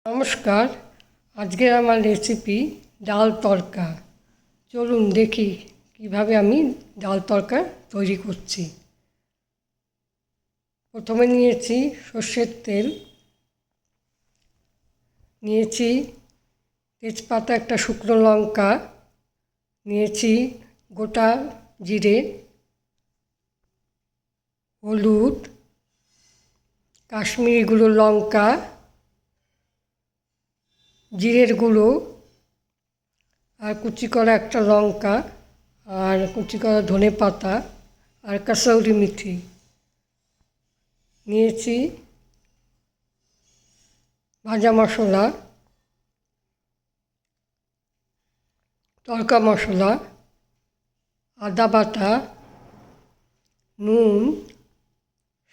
নমস্কার। আজকের আমার রেসিপি ডাল তড়কা। চলুন দেখি কিভাবে আমি ডাল তড়কা তৈরি করছি। প্রথমে নিয়েছি সর্ষের তেল, নিয়েছি তেজপাতা, একটা শুকনো লঙ্কা, নিয়েছি গোটা জিরে, হলুদ, কাশ্মীরি গুঁড়ো লঙ্কা, জিরের গুঁড়ো, আর কুচি করা একটা লঙ্কা, আর কুচি করা ধনে পাতা, আর কাসৌরি মেথি। নিয়েছি ভাজা মশলা, তড়কা মশলা, আদা বাটা, নুন,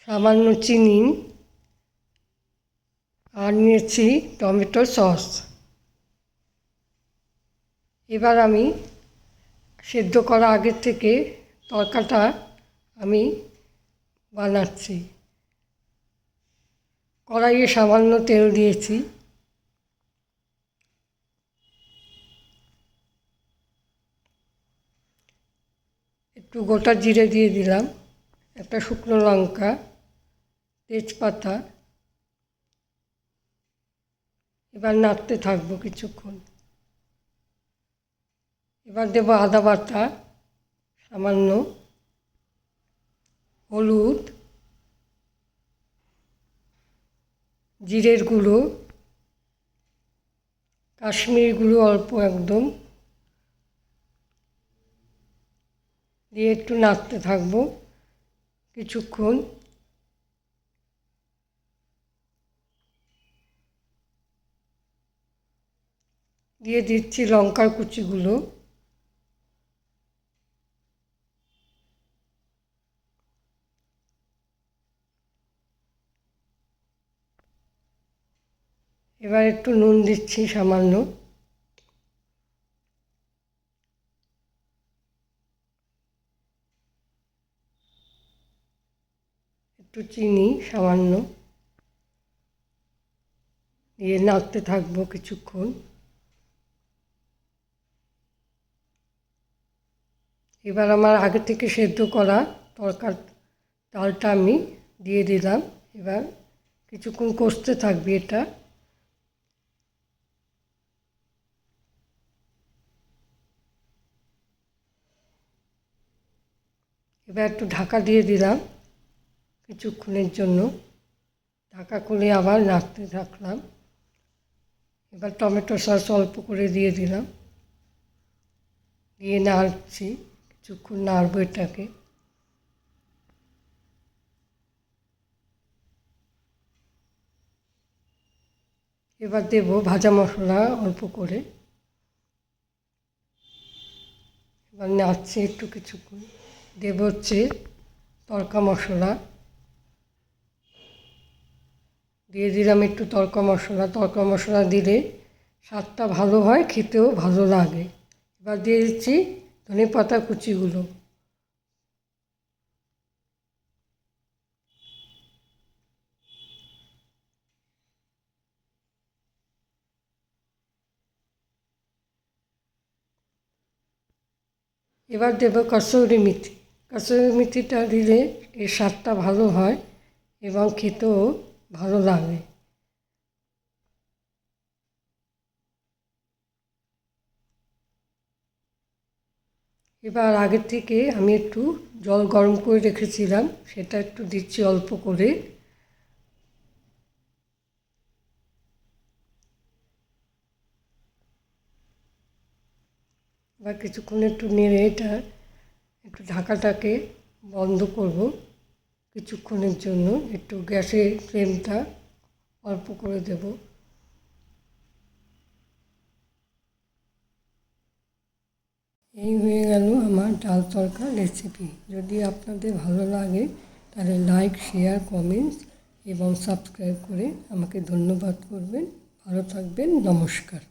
সামান্য চিনি, আর নিয়েছি টমেটো সস। এবার আমি সেদ্ধ করা আগের থেকে তড়কাটা আমি বানাচ্ছি। কড়াইয়ে সামান্য তেল দিয়েছি, একটু গোটা জিরে দিয়ে দিলাম, একটা শুকনো লঙ্কা, তেজপাতা। এবার নাড়তে থাকবো কিছুক্ষণ। এবার দেবো আদা বাটা সামান্য, হলুদ, জিরের গুঁড়ো, কাশ্মীরি গুঁড়ো অল্প একদম দিয়ে একটু নাড়তে থাকবো কিছুক্ষণ। দিয়ে দিচ্ছি লঙ্কার কুচিগুলো, এবার একটু নুন দিচ্ছি সামান্য, একটু চিনি সামান্য দিয়ে নাড়তে থাকবো কিছুক্ষণ। এবার আমার আগে থেকে সেদ্ধ করা তড়কার ডালটা আমি দিয়ে দিলাম। এবার কিছুক্ষণ কষতে থাকবে এটা। এবার একটু ঢাকা দিয়ে দিলাম কিছুক্ষণের জন্য। ঢাকা খুলে আবার নাড়তে থাকলাম। এবার টমেটো সস অল্প করে দিয়ে দিলাম, দিয়ে নাড়ছি কিছুক্ষণ, নাড়বো এটাকে। এবার দেবো ভাজা মশলা অল্প করে, এবার নাড়ছি একটু কিছুক্ষণ। দেবো হচ্ছে তড়কা মশলা, দিয়ে দিলাম একটু তড়কা মশলা। তড়কা মশলা দিলে স্বাদটা ভালো হয়, খেতেও ভালো লাগে। এবার দিয়ে দিচ্ছি ধনে পাতা কুচিগুলো। এবার দেবো কাসৌরি মেথি। কাসৌরি মেথিটা দিলে এর স্বাদটা ভালো হয় এবং খেতেও ভালো লাগে। এবার আগের থেকে আমি একটু জল গরম করে রেখেছিলাম, সেটা একটু দিচ্ছি অল্প করে। এবার কিছুক্ষণ একটু নেড়ে এটা একটু ঢাকাটাকে বন্ধ করব কিছুক্ষণের জন্য। একটু গ্যাসের ফ্লেমটা অল্প করে দেব। এই হয়ে গেল আমার ডাল তড়কা রেসিপি। যদি আপনাদের ভালো লাগে তাহলে লাইক, শেয়ার, কমেন্টস এবং সাবস্ক্রাইব করে আমাকে ধন্যবাদ করবেন। ভালো থাকবেন। নমস্কার।